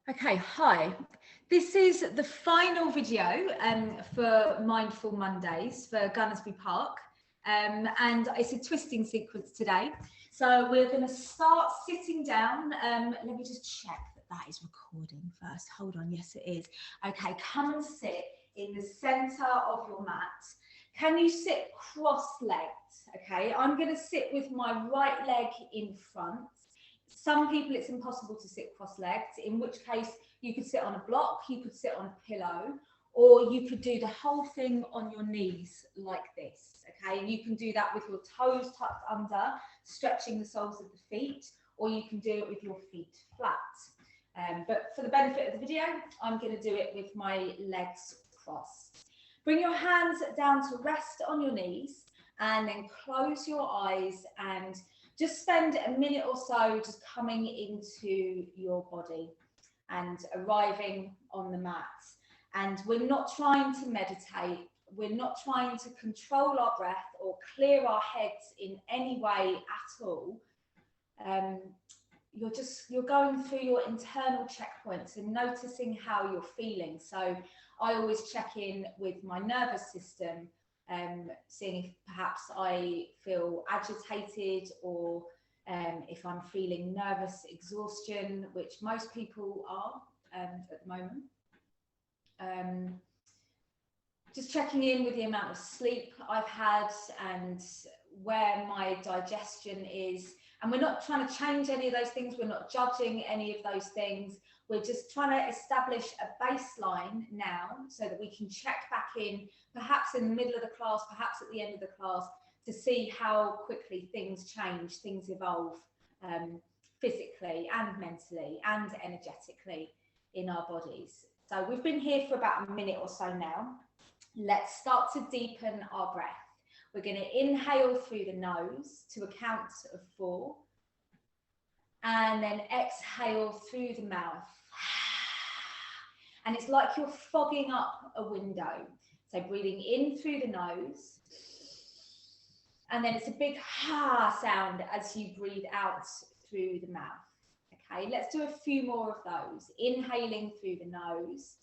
Okay, hi. This is the final video for Mindful Mondays for Gunnersbury Park, and it's a twisting sequence today. So we're going to start sitting down. Let me just check that is recording first. Hold on, yes it is. Okay, come and sit in the centre of your mat. Can you sit cross-legged? Okay, I'm going to sit with my right leg in front. Some people it's impossible to sit cross-legged, in which case you could sit on a block, you could sit on a pillow, or you could do the whole thing on your knees like this, okay? And you can do that with your toes tucked under, stretching the soles of the feet, or you can do it with your feet flat. But for the benefit of the video, I'm going to do it with my legs crossed. Bring your hands down to rest on your knees, and then close your eyes and just spend a minute or so just coming into your body and arriving on the mat. And we're not trying to meditate. We're not trying to control our breath or clear our heads in any way at all. You're going through your internal checkpoints and noticing how you're feeling. So I always check in with my nervous system, seeing if perhaps I feel agitated or if I'm feeling nervous exhaustion, which most people are at the moment. Just checking in with the amount of sleep I've had and where my digestion is. And we're not trying to change any of those things. We're not judging any of those things. We're just trying to establish a baseline now so that we can check back in, perhaps in the middle of the class, perhaps at the end of the class, to see how quickly things change, things evolve physically and mentally and energetically in our bodies. So we've been here for about a minute or so now. Let's start to deepen our breath. We're going to inhale through the nose to a count of 4. And then exhale through the mouth. And it's like you're fogging up a window. So breathing in through the nose. And then it's a big ha sound as you breathe out through the mouth. Okay, let's do a few more of those. Inhaling through the nose.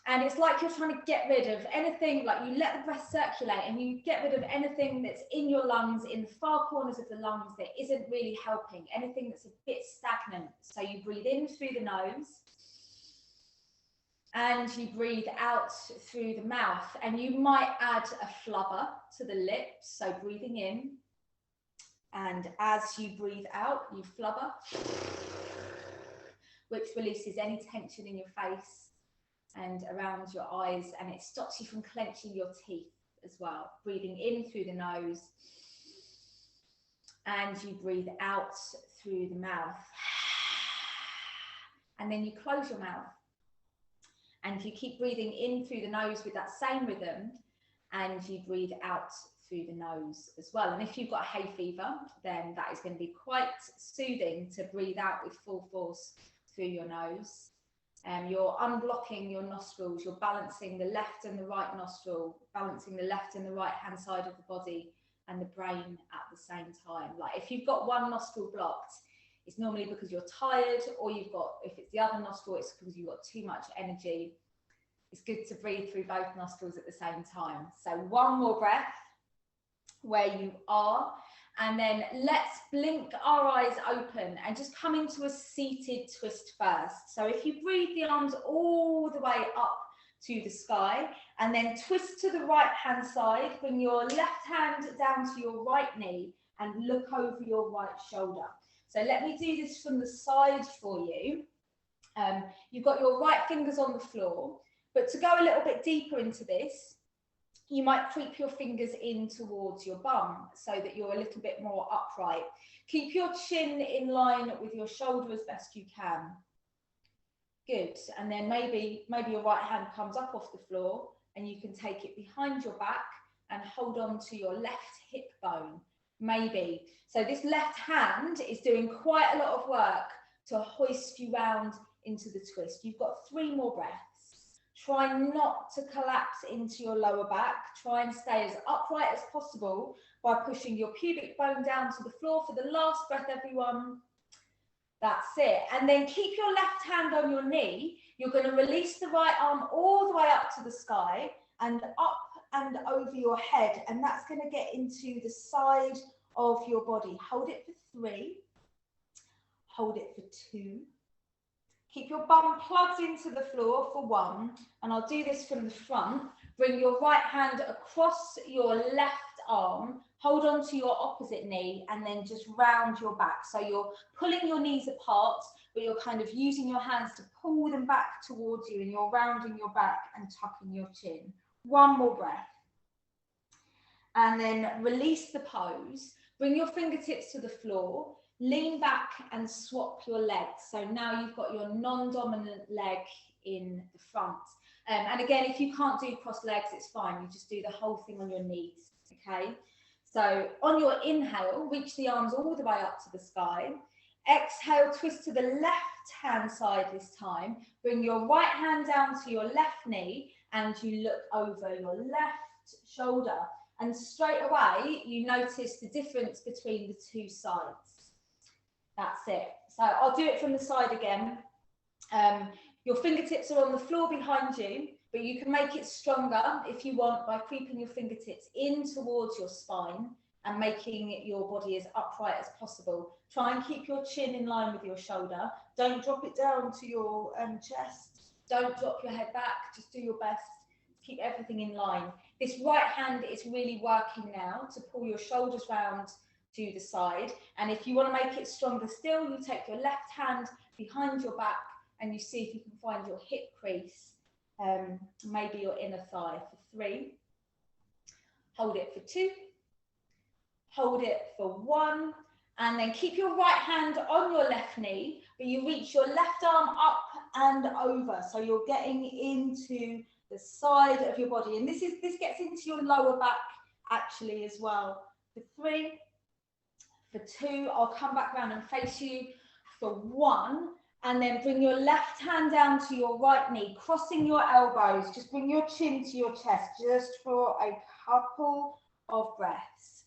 And it's like you're trying to get rid of anything, like you let the breath circulate and you get rid of anything that's in your lungs, in the far corners of the lungs that isn't really helping, anything that's a bit stagnant. So you breathe in through the nose and you breathe out through the mouth. And you might add a flubber to the lips, so breathing in. And as you breathe out, you flubber, which releases any tension in your face and around your eyes, and it stops you from clenching your teeth as well. Breathing in through the nose and you breathe out through the mouth, and then you close your mouth and you keep breathing in through the nose with that same rhythm, and you breathe out through the nose as well. And if you've got hay fever, then that is going to be quite soothing to breathe out with full force through your nose. You're unblocking your nostrils, you're balancing the left and the right nostril, balancing the left and the right hand side of the body and the brain at the same time. Like if you've got one nostril blocked, it's normally because you're tired, or if it's the other nostril, it's because you've got too much energy. It's good to breathe through both nostrils at the same time. So one more breath where you are. And then let's blink our eyes open and just come into a seated twist first. So if you breathe the arms all the way up to the sky and then twist to the right hand side, bring your left hand down to your right knee and look over your right shoulder. So let me do this from the side for you. You've got your right fingers on the floor, but to go a little bit deeper into this, you might creep your fingers in towards your bum so that you're a little bit more upright. Keep your chin in line with your shoulder as best you can. Good. And then maybe your right hand comes up off the floor and you can take it behind your back and hold on to your left hip bone. Maybe. So this left hand is doing quite a lot of work to hoist you round into the twist. You've got 3 more breaths. Try not to collapse into your lower back. Try and stay as upright as possible by pushing your pubic bone down to the floor for the last breath, everyone. That's it. And then keep your left hand on your knee. You're going to release the right arm all the way up to the sky and up and over your head. And that's going to get into the side of your body. Hold it for 3. Hold it for 2. Keep your bum plugged into the floor for 1. And I'll do this from the front. Bring your right hand across your left arm. Hold on to your opposite knee and then just round your back. So you're pulling your knees apart, but you're kind of using your hands to pull them back towards you, and you're rounding your back and tucking your chin. 1 more breath. And then release the pose. Bring your fingertips to the floor. Lean back and swap your legs. So now you've got your non-dominant leg in the front. And again, if you can't do cross legs, it's fine. You just do the whole thing on your knees, okay? So on your inhale, reach the arms all the way up to the sky. Exhale, twist to the left-hand side this time. Bring your right hand down to your left knee and you look over your left shoulder. And straight away, you notice the difference between the 2 sides. That's it. So I'll do it from the side again. Your fingertips are on the floor behind you, but you can make it stronger if you want by creeping your fingertips in towards your spine and making your body as upright as possible. Try and keep your chin in line with your shoulder. Don't drop it down to your chest. Don't drop your head back. Just do your best. Keep everything in line. This right hand is really working now to pull your shoulders round to the side. And if you want to make it stronger still, you take your left hand behind your back and you see if you can find your hip crease, maybe your inner thigh for 3. Hold it for 2. Hold it for 1. And then keep your right hand on your left knee, but you reach your left arm up and over. So you're getting into the side of your body. And this gets into your lower back actually as well. For 3, for 2, I'll come back around and face you for 1. And then bring your left hand down to your right knee, crossing your elbows. Just bring your chin to your chest just for a couple of breaths.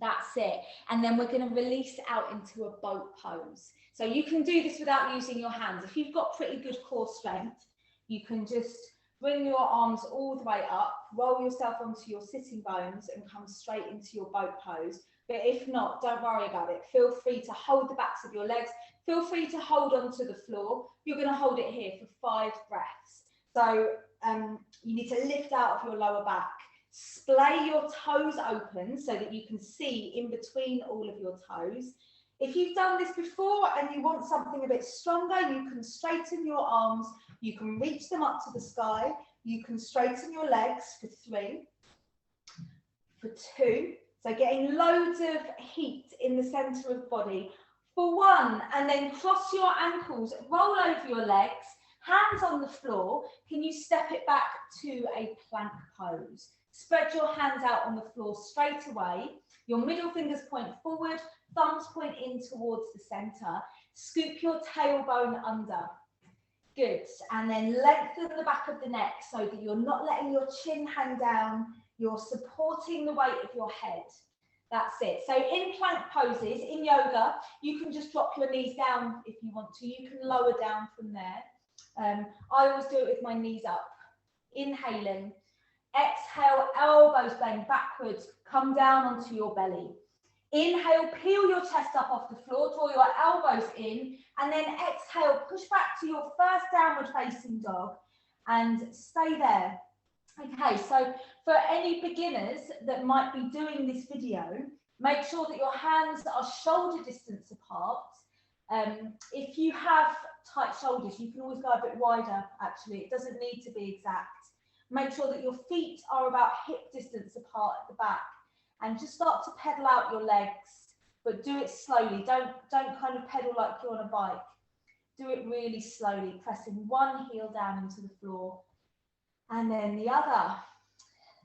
That's it. And then we're going to release out into a boat pose. So you can do this without using your hands. If you've got pretty good core strength, you can just bring your arms all the way up, roll yourself onto your sitting bones and come straight into your boat pose. But if not, don't worry about it. Feel free to hold the backs of your legs. Feel free to hold onto the floor. You're going to hold it here for 5 breaths. So you need to lift out of your lower back. Splay your toes open so that you can see in between all of your toes. If you've done this before and you want something a bit stronger, you can straighten your arms. You can reach them up to the sky. You can straighten your legs for 3, for 2. So getting loads of heat in the center of the body. For 1, and then cross your ankles, roll over your legs, hands on the floor. Can you step it back to a plank pose? Spread your hands out on the floor straight away. Your middle fingers point forward, thumbs point in towards the center. Scoop your tailbone under. Good. And then lengthen the back of the neck so that you're not letting your chin hang down. You're supporting the weight of your head. That's it. So in plank poses, in yoga, you can just drop your knees down if you want to. You can lower down from there. I always do it with my knees up. Inhaling. Exhale, elbows bend backwards. Come down onto your belly. Inhale, peel your chest up off the floor. Draw your elbows in. And then exhale, push back to your first downward facing dog. And stay there. Okay, so for any beginners that might be doing this video, make sure that your hands are shoulder distance apart. If you have tight shoulders, you can always go a bit wider, actually. It doesn't need to be exact. Make sure that your feet are about hip distance apart at the back. And just start to pedal out your legs, but do it slowly. Don't kind of pedal like you're on a bike. Do it really slowly, pressing one heel down into the floor. And then the other.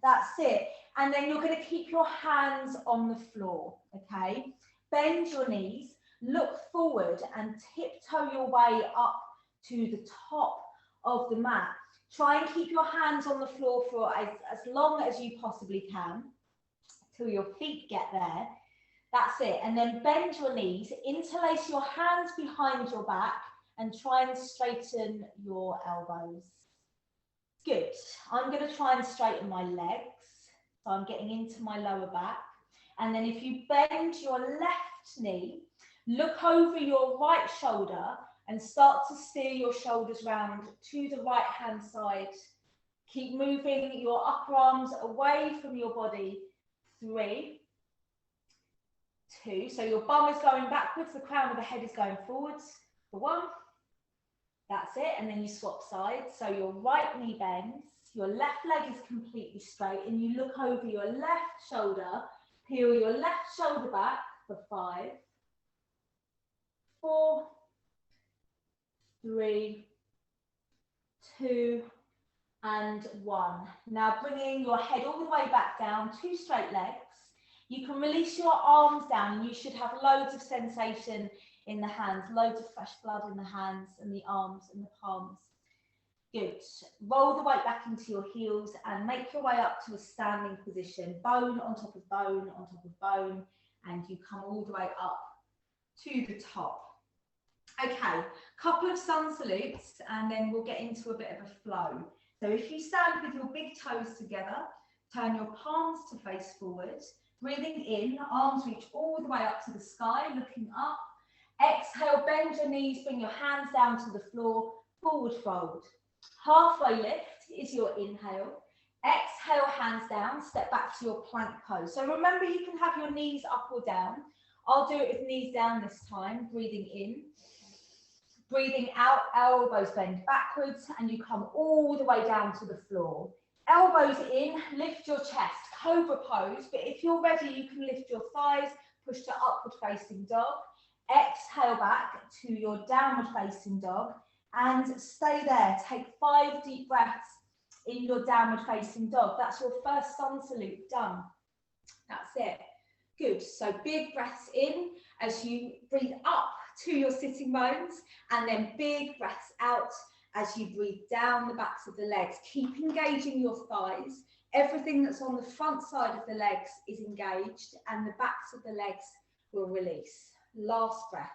That's it. And then you're going to keep your hands on the floor, okay? Bend your knees, look forward and tiptoe your way up to the top of the mat. Try and keep your hands on the floor for as long as you possibly can, till your feet get there. That's it. And then bend your knees, interlace your hands behind your back and try and straighten your elbows. Good. I'm going to try and straighten my legs. So I'm getting into my lower back. And then if you bend your left knee, look over your right shoulder and start to steer your shoulders round to the right hand side. Keep moving your upper arms away from your body. 3, 2. So your bum is going backwards, the crown of the head is going forwards. For 1. That's it. And then you swap sides. So your right knee bends, your left leg is completely straight, and you look over your left shoulder, peel your left shoulder back for 5, 4, 3, 2, and 1. Now bringing your head all the way back down, 2 straight legs. You can release your arms down and you should have loads of sensation in the hands, loads of fresh blood in the hands and the arms and the palms. Good. Roll the weight back into your heels and make your way up to a standing position, bone on top of bone on top of bone, and you come all the way up to the top. Okay, couple of sun salutes and then we'll get into a bit of a flow. So if you stand with your big toes together, turn your palms to face forward, breathing in, arms reach all the way up to the sky, looking up. Exhale, bend your knees, bring your hands down to the floor, forward fold. Halfway lift is your inhale. Exhale, hands down, step back to your plank pose. So remember, you can have your knees up or down. I'll do it with knees down this time, breathing in. Breathing out, elbows bend backwards and you come all the way down to the floor. Elbows in, lift your chest, cobra pose, but if you're ready, you can lift your thighs, push to upward facing dog. Exhale back to your downward facing dog and stay there. Take 5 deep breaths in your downward facing dog. That's your first sun salute done. That's it. Good. So big breaths in as you breathe up to your sitting bones, and then big breaths out as you breathe down the backs of the legs. Keep engaging your thighs. Everything that's on the front side of the legs is engaged and the backs of the legs will release. Last breath.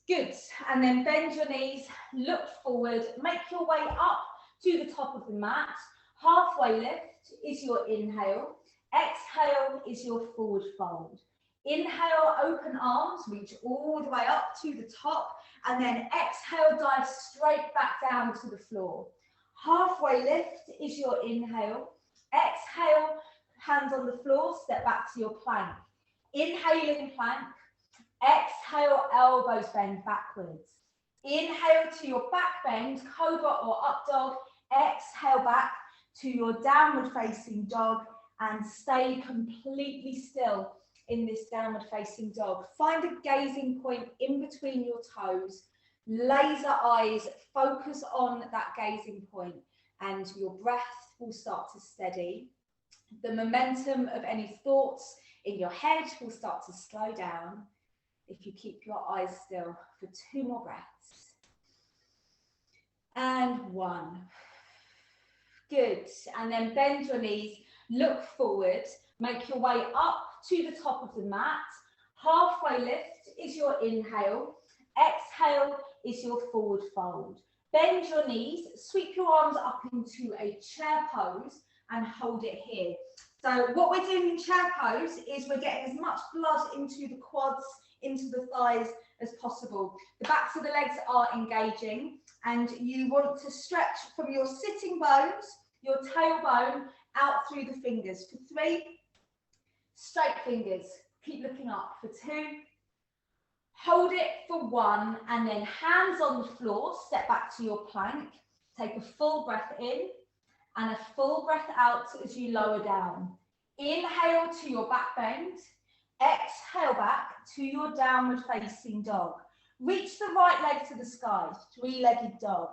Good. And then bend your knees, look forward, make your way up to the top of the mat. Halfway lift is your inhale. Exhale is your forward fold. Inhale, open arms, reach all the way up to the top, and then exhale, dive straight back down to the floor. Halfway lift is your inhale. Exhale, hands on the floor, step back to your plank. Inhaling plank. Exhale, elbows bend backwards. Inhale to your back bend, cobra or up dog. Exhale back to your downward facing dog and stay completely still in this downward facing dog. Find a gazing point in between your toes. Laser eyes, focus on that gazing point and your breath will start to steady. The momentum of any thoughts in your head will start to slow down if you keep your eyes still for 2 more breaths. And 1. Good. And then bend your knees, look forward, make your way up to the top of the mat. Halfway lift is your inhale. Exhale is your forward fold. Bend your knees, sweep your arms up into a chair pose and hold it here. So what we're doing in chair pose is we're getting as much blood into the quads, into the thighs as possible. The backs of the legs are engaging and you want to stretch from your sitting bones, your tailbone, out through the fingers. For 3, straight fingers. Keep looking up. For 2, hold it for 1, and then hands on the floor, step back to your plank. Take a full breath in and a full breath out as you lower down. Inhale to your back bend. Exhale back to your downward facing dog. Reach the right leg to the sky, 3-legged dog.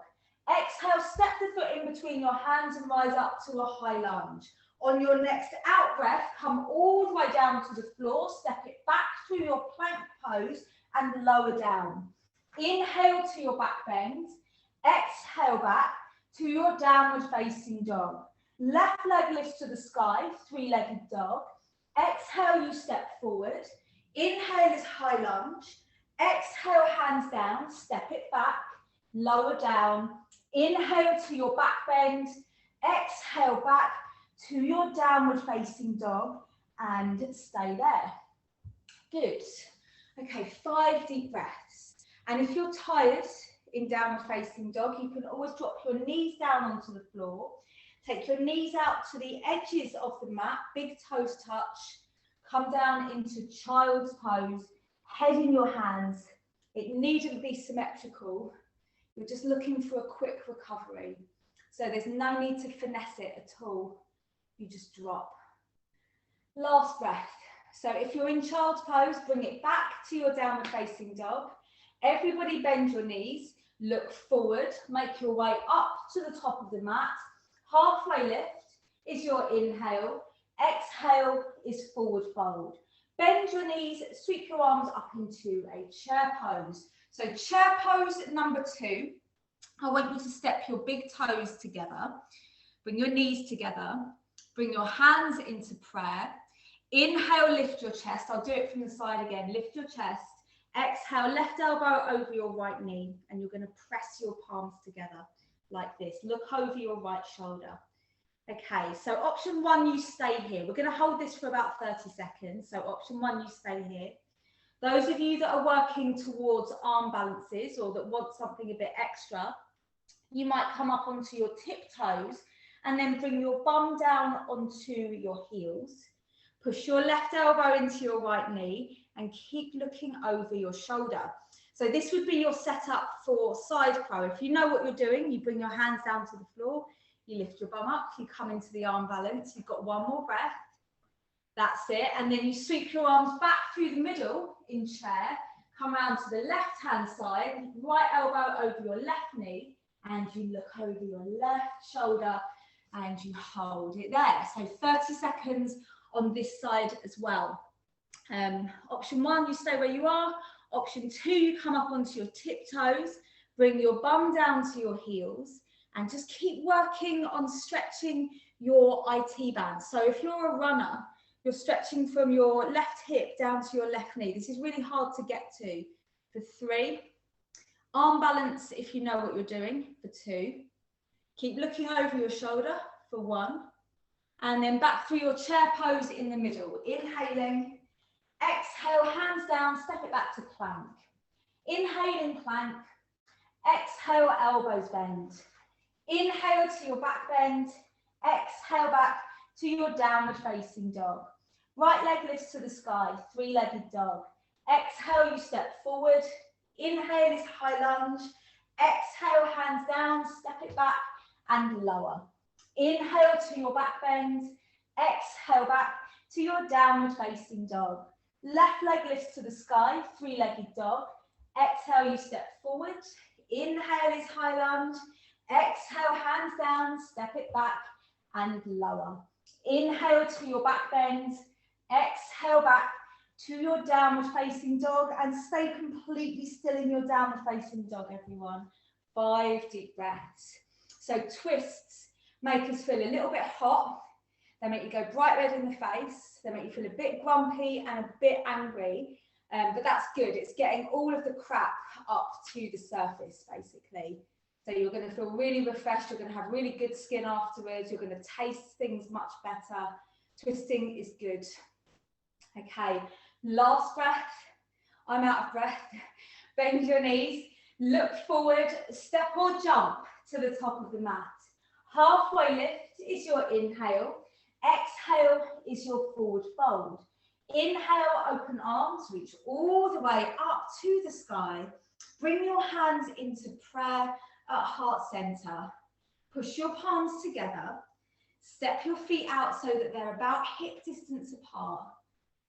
Exhale, step the foot in between your hands and rise up to a high lunge. On your next out breath, come all the way down to the floor, step it back through your plank pose and lower down. Inhale to your back bend. Exhale back to your downward facing dog. Left leg lifts to the sky, 3-legged dog. Exhale, you step forward. Inhale is high lunge. Exhale, hands down, step it back, lower down. Inhale to your back bend. Exhale back to your downward facing dog and stay there. Good. Okay, 5 deep breaths. And if you're tired in downward facing dog, you can always drop your knees down onto the floor. Take your knees out to the edges of the mat, big toes touch. Come down into child's pose, head in your hands. It needn't be symmetrical. You're just looking for a quick recovery. So there's no need to finesse it at all. You just drop. Last breath. So if you're in child's pose, bring it back to your downward facing dog. Everybody bend your knees, look forward, make your way up to the top of the mat. Halfway lift is your inhale. Exhale is forward fold. Bend your knees, sweep your arms up into a chair pose. So chair pose number 2. I want you to step your big toes together. Bring your knees together. Bring your hands into prayer. Inhale, lift your chest. I'll do it from the side again. Lift your chest. Exhale, left elbow over your right knee. And you're going to press your palms together like this. Look over your right shoulder. Okay, so option 1, you stay here. We're going to hold this for about 30 seconds. So option 1, you stay here. Those of you that are working towards arm balances or that want something a bit extra, you might come up onto your tiptoes and then bring your bum down onto your heels. Push your left elbow into your right knee and keep looking over your shoulder. So this would be your setup for side crow. If you know what you're doing, you bring your hands down to the floor, you lift your bum up, you come into the arm balance. You've got 1 more breath. That's it. And then you sweep your arms back through the middle in chair, come around to the left-hand side, right elbow over your left knee, and you look over your left shoulder and you hold it there. So 30 seconds on this side as well. Option 1, you stay where you are. Option 2, you come up onto your tiptoes, bring your bum down to your heels, and just keep working on stretching your IT band. So if you're a runner, you're stretching from your left hip down to your left knee. This is really hard to get to. For 3, arm balance if you know what you're doing. For 2, keep looking over your shoulder. For 1, and then back through your chair pose in the middle. Inhaling, exhale, hands down, step it back to plank. Inhaling plank, exhale, elbows bend. Inhale to your back bend, exhale back to your downward facing dog. Right leg lifts to the sky, 3-legged dog. Exhale, you step forward. Inhale is high lunge. Exhale, hands down, step it back and lower. Inhale to your back bend. Exhale back to your downward facing dog. Left leg lifts to the sky, 3-legged dog. Exhale, you step forward. Inhale is high lunge. Exhale, hands down, step it back and lower. Inhale to your back bend. Exhale back to your downward facing dog and stay completely still in your downward facing dog, everyone. 5 deep breaths. So twists make us feel a little bit hot. They make you go bright red in the face. They make you feel a bit grumpy and a bit angry. But that's good. It's getting all of the crap up to the surface, basically. So you're going to feel really refreshed. You're going to have really good skin afterwards. You're going to taste things much better. Twisting is good. Okay, last breath. I'm out of breath. Bend your knees. Look forward. Step or jump to the top of the mat. Halfway lift is your inhale. Exhale is your forward fold. Inhale, open arms, reach all the way up to the sky. Bring your hands into prayer at heart center. Push your palms together. Step your feet out so that they're about hip distance apart.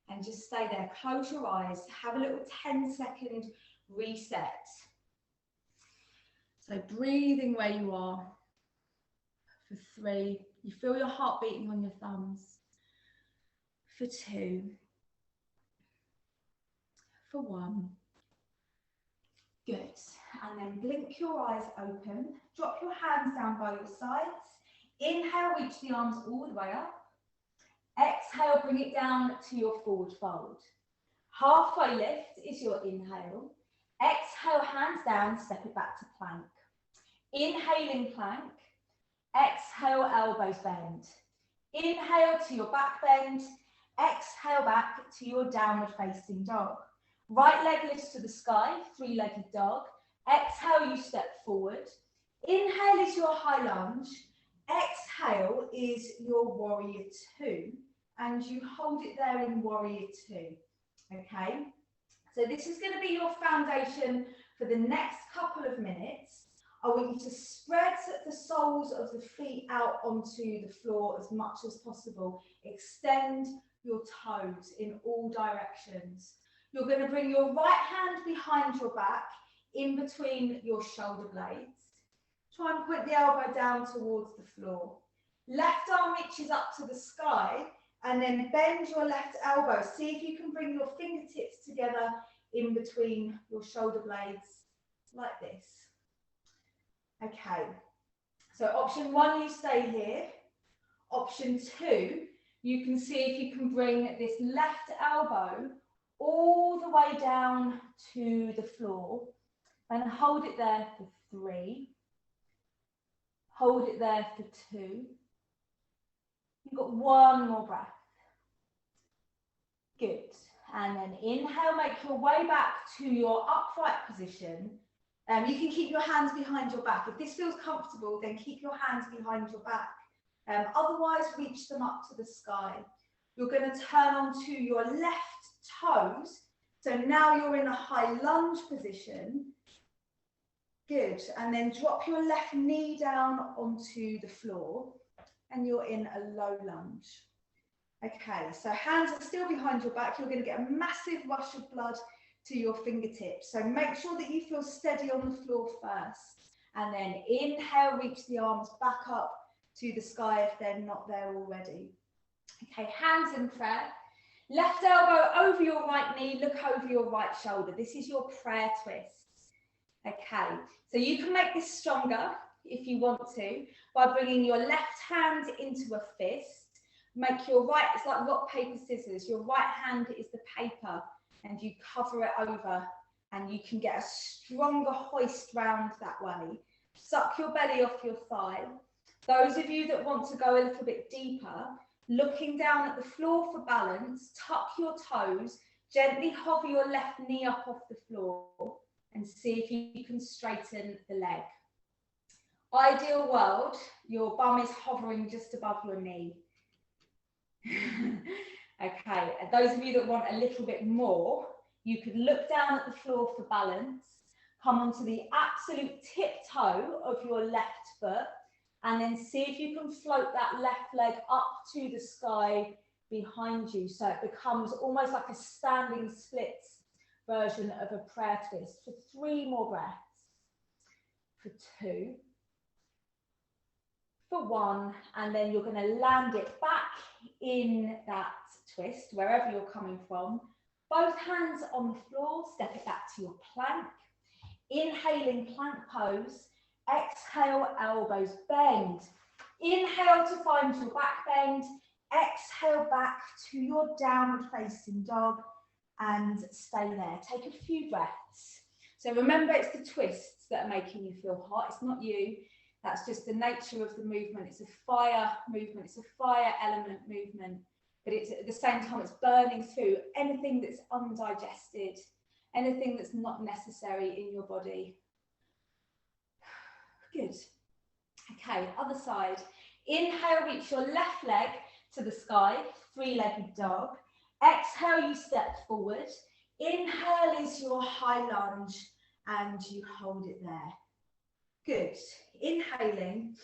And just stay there. Close your eyes. Have a little 10-second reset. So breathing where you are. For 3, you feel your heart beating on your thumbs. For 2. For 1. Good. And then blink your eyes open. Drop your hands down by your sides. Inhale, reach the arms all the way up. Exhale, bring it down to your forward fold. Halfway lift is your inhale. Exhale, hands down, step it back to plank. Inhaling plank. Exhale, elbows bend. Inhale to your back bend. Exhale back to your downward facing dog. Right leg lifts to the sky, three-legged dog. Exhale, you step forward. Inhale is your high lunge. Exhale is your warrior two. And you hold it there in warrior two. Okay? So this is going to be your foundation for the next couple of minutes. I want you to spread the soles of the feet out onto the floor as much as possible. Extend your toes in all directions. You're going to bring your right hand behind your back, in between your shoulder blades. Try and point the elbow down towards the floor. Left arm reaches up to the sky, and then bend your left elbow. See if you can bring your fingertips together in between your shoulder blades, like this. Okay, so option one, you stay here. Option two, you can see if you can bring this left elbow all the way down to the floor and hold it there for 3. Hold it there for 2. You've got one more breath. Good. And then inhale, make your way back to your upright position. You can keep your hands behind your back. If this feels comfortable, then keep your hands behind your back. Otherwise, reach them up to the sky. You're going to turn onto your left toes. So now you're in a high lunge position. Good. And then drop your left knee down onto the floor. And you're in a low lunge. Okay, so hands are still behind your back. You're going to get a massive rush of blood to your fingertips. So make sure that you feel steady on the floor first. And then inhale, reach the arms back up to the sky if they're not there already. Okay, hands in prayer. Left elbow over your right knee, look over your right shoulder. This is your prayer twist. Okay, so you can make this stronger if you want to by bringing your left hand into a fist. Make your right, it's like rock, paper, scissors. Your right hand is the paper and you cover it over and you can get a stronger hoist round that way. Suck your belly off your thigh. Those of you that want to go a little bit deeper, looking down at the floor for balance, tuck your toes, gently hover your left knee up off the floor and see if you can straighten the leg. Ideal world, your bum is hovering just above your knee. Okay, and those of you that want a little bit more, you could look down at the floor for balance, come onto the absolute tip toe of your left foot, and then see if you can float that left leg up to the sky behind you. So it becomes almost like a standing splits version of a prayer twist. For 3 more breaths. For 2. For 1. And then you're going to land it back in that twist, wherever you're coming from. Both hands on the floor, step it back to your plank. Inhaling plank pose. Exhale, elbows bend. Inhale to find your back bend. Exhale back to your downward facing dog and stay there. Take a few breaths. So remember, it's the twists that are making you feel hot. It's not you. That's just the nature of the movement. It's a fire movement. It's a fire element movement. But it's at the same time, it's burning through anything that's undigested, anything that's not necessary in your body. Good. Okay, other side. Inhale, reach your left leg to the sky, 3-legged dog. Exhale, you step forward. Inhale is your high lunge and you hold it there. Good. Inhaling.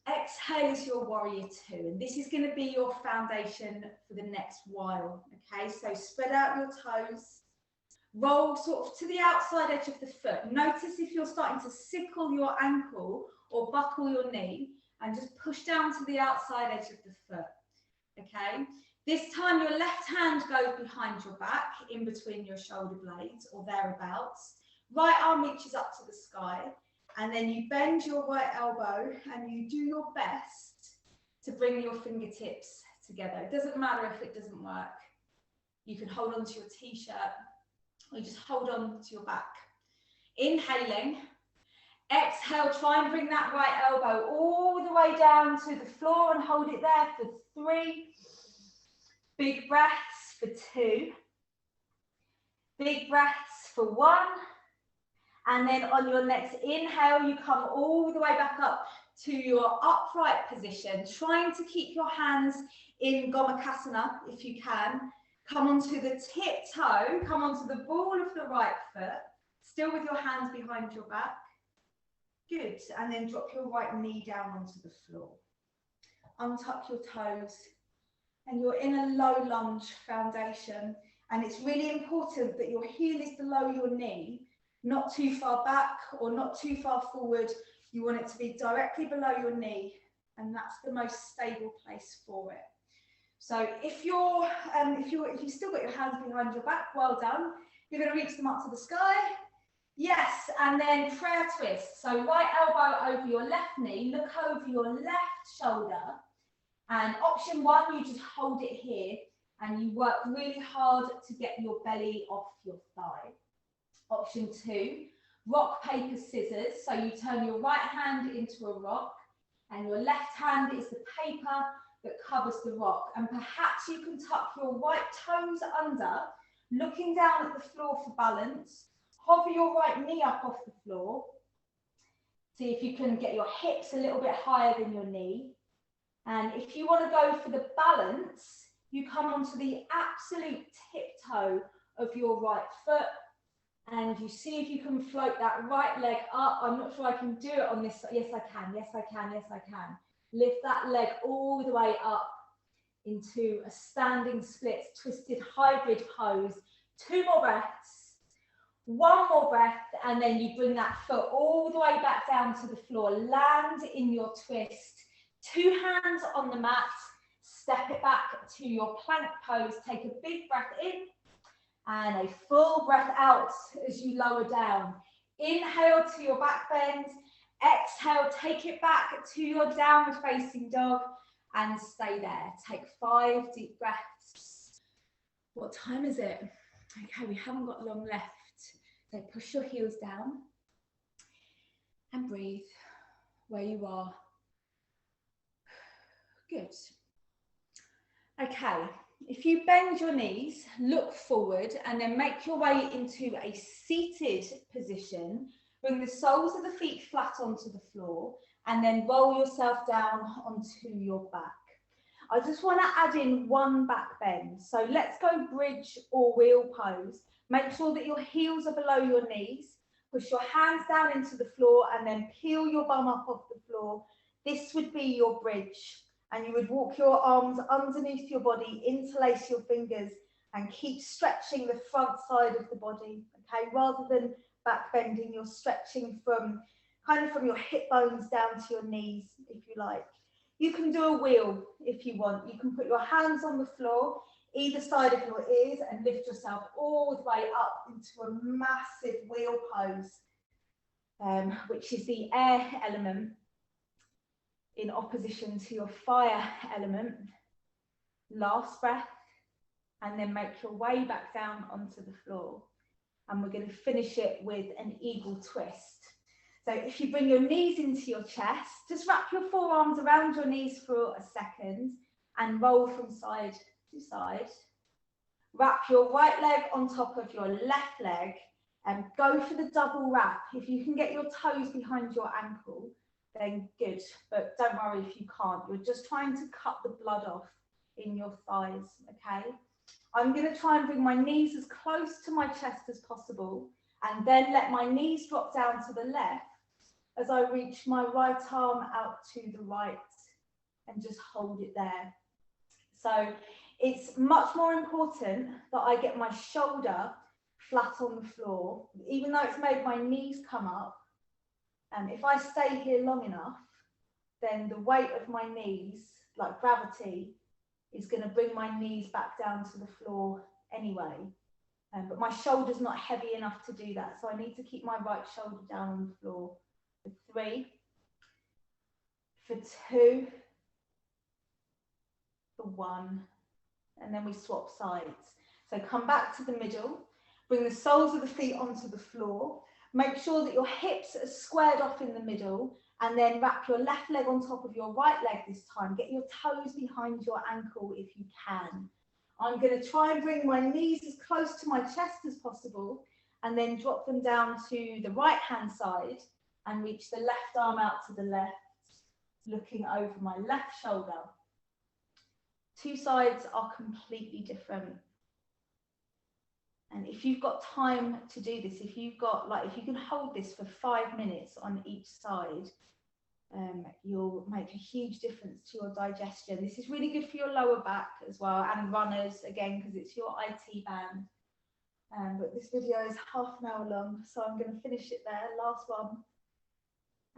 Exhale is your warrior two. And this is going to be your foundation for the next while. Okay, so spread out your toes. Roll sort of to the outside edge of the foot. Notice if you're starting to sickle your ankle or buckle your knee and just push down to the outside edge of the foot. Okay, this time your left hand goes behind your back in between your shoulder blades or thereabouts. Right arm reaches up to the sky and then you bend your right elbow and you do your best to bring your fingertips together. It doesn't matter if it doesn't work. You can hold on to your t-shirt or just hold on to your back. Inhaling. Exhale, try and bring that right elbow all the way down to the floor and hold it there for 3. Big breaths for 2. Big breaths for 1. And then on your next inhale, you come all the way back up to your upright position, trying to keep your hands in Gomakasana if you can. Come onto the tip toe, come onto the ball of the right foot, still with your hands behind your back. Good, and then drop your right knee down onto the floor. Untuck your toes, and you're in a low lunge foundation. And it's really important that your heel is below your knee, not too far back or not too far forward. You want it to be directly below your knee, and that's the most stable place for it. So if you've still got your hands behind your back, well done. You're going to reach them up to the sky. Yes, and then prayer twist. So right elbow over your left knee, look over your left shoulder. And option 1, you just hold it here and you work really hard to get your belly off your thigh. Option 2, rock, paper, scissors. So you turn your right hand into a rock and your left hand is the paper that covers the rock. And perhaps you can tuck your right toes under, looking down at the floor for balance. Hover your right knee up off the floor. See if you can get your hips a little bit higher than your knee. And if you want to go for the balance, you come onto the absolute tiptoe of your right foot. And you see if you can float that right leg up. I'm not sure I can do it on this side. Yes, I can. Yes, I can. Yes, I can. Lift that leg all the way up into a standing split, twisted hybrid pose. 2 more breaths. 1 more breath, and then you bring that foot all the way back down to the floor. Land in your twist. 2 hands on the mat. Step it back to your plank pose. Take a big breath in and a full breath out as you lower down. Inhale to your back bend. Exhale, take it back to your downward facing dog and stay there. Take 5 deep breaths. What time is it? Okay, we haven't got long left. So push your heels down and breathe where you are. Good. Okay, if you bend your knees, look forward and then make your way into a seated position. Bring the soles of the feet flat onto the floor and then roll yourself down onto your back. I just want to add in 1 back bend. So let's go bridge or wheel pose. Make sure that your heels are below your knees. Push your hands down into the floor and then peel your bum up off the floor. This would be your bridge. And you would walk your arms underneath your body, interlace your fingers and keep stretching the front side of the body. Okay, rather than back bending, you're stretching from your hip bones down to your knees, if you like. You can do a wheel if you want. You can put your hands on the floor, either side of your ears, and lift yourself all the way up into a massive wheel pose, which is the air element in opposition to your fire element. Last breath, and then make your way back down onto the floor. And we're going to finish it with an eagle twist. So if you bring your knees into your chest, just wrap your forearms around your knees for a second and roll from side to side. Wrap your right leg on top of your left leg and go for the double wrap. If you can get your toes behind your ankle, then good, but don't worry if you can't. You're just trying to cut the blood off in your thighs, okay? I'm going to try and bring my knees as close to my chest as possible and then let my knees drop down to the left as I reach my right arm out to the right and just hold it there. So it's much more important that I get my shoulder flat on the floor, even though it's made my knees come up. And if I stay here long enough, then the weight of my knees, like gravity, is going to bring my knees back down to the floor anyway. But my shoulder's not heavy enough to do that. So I need to keep my right shoulder down on the floor. For 3, for 2, for 1, and then we swap sides. So come back to the middle, bring the soles of the feet onto the floor, make sure that your hips are squared off in the middle, and then wrap your left leg on top of your right leg this time. Get your toes behind your ankle if you can. I'm going to try and bring my knees as close to my chest as possible, and then drop them down to the right hand side and reach the left arm out to the left, looking over my left shoulder. Two sides are completely different. And if you've got time to do this, if you can hold this for 5 minutes on each side, you'll make a huge difference to your digestion. This is really good for your lower back as well, and runners, again, because it's your IT band. But this video is half an hour long, so I'm going to finish it there, last one.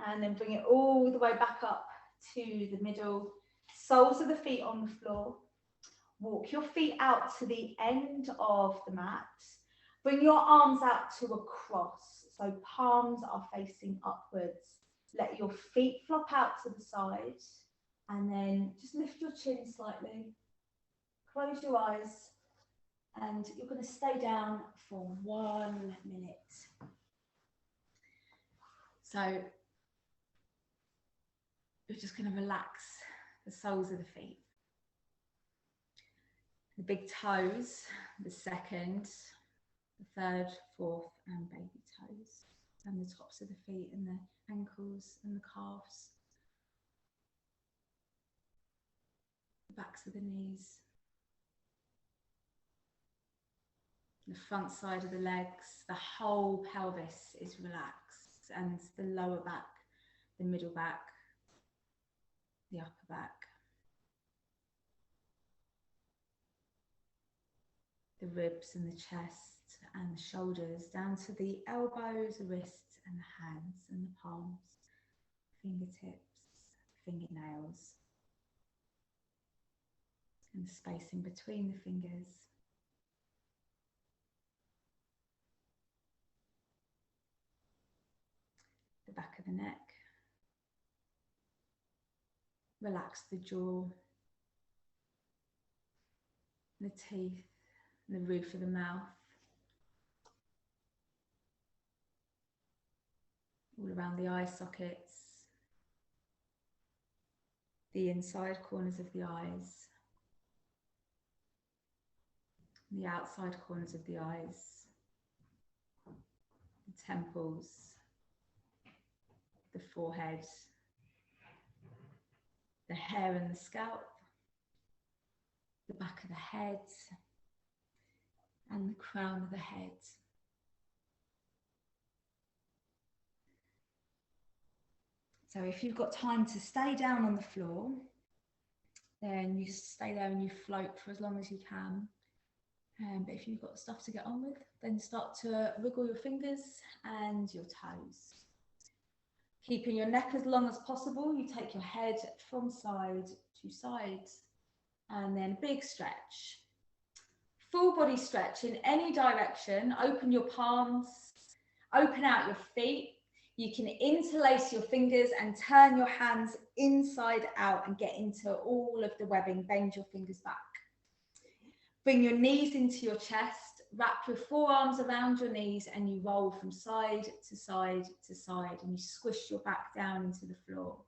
And then bring it all the way back up to the middle, soles of the feet on the floor. Walk your feet out to the end of the mat. Bring your arms out to a cross, so palms are facing upwards. Let your feet flop out to the side, and then just lift your chin slightly. Close your eyes, and you're going to stay down for 1 minute. So you're just going to relax the soles of the feet. The big toes, the second, the third, fourth, and baby toes. And the tops of the feet and the ankles and the calves. The backs of the knees. The front side of the legs, the whole pelvis is relaxed, and the lower back, the middle back, the upper back. The ribs and the chest and the shoulders, down to the elbows, the wrists and the hands and the palms, fingertips, fingernails, and the space in between the fingers. The back of the neck. Relax the jaw, the teeth, the roof of the mouth. All around the eye sockets, the inside corners of the eyes, the outside corners of the eyes, the temples, the forehead, the hair and the scalp, the back of the head, and the crown of the head. So if you've got time to stay down on the floor, then you just stay there and you float for as long as you can. But if you've got stuff to get on with, then start to wiggle your fingers and your toes. Keeping your neck as long as possible, you take your head from side to side, and then big stretch. Full body stretch in any direction. Open your palms, open out your feet. You can interlace your fingers and turn your hands inside out and get into all of the webbing. Bend your fingers back. Bring your knees into your chest, wrap your forearms around your knees, and you roll from side to side to side, and you squish your back down into the floor.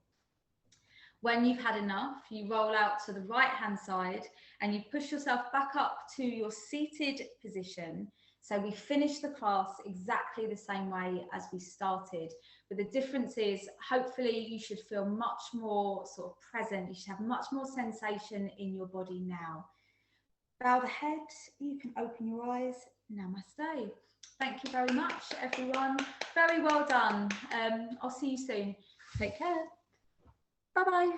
When you've had enough, you roll out to the right hand side and you push yourself back up to your seated position. So we finish the class exactly the same way as we started, but the difference is hopefully you should feel much more sort of present. You should have much more sensation in your body now. Bow the head, you can open your eyes. Namaste. Thank you very much, everyone. Very well done. I'll see you soon. Take care. Bye-bye.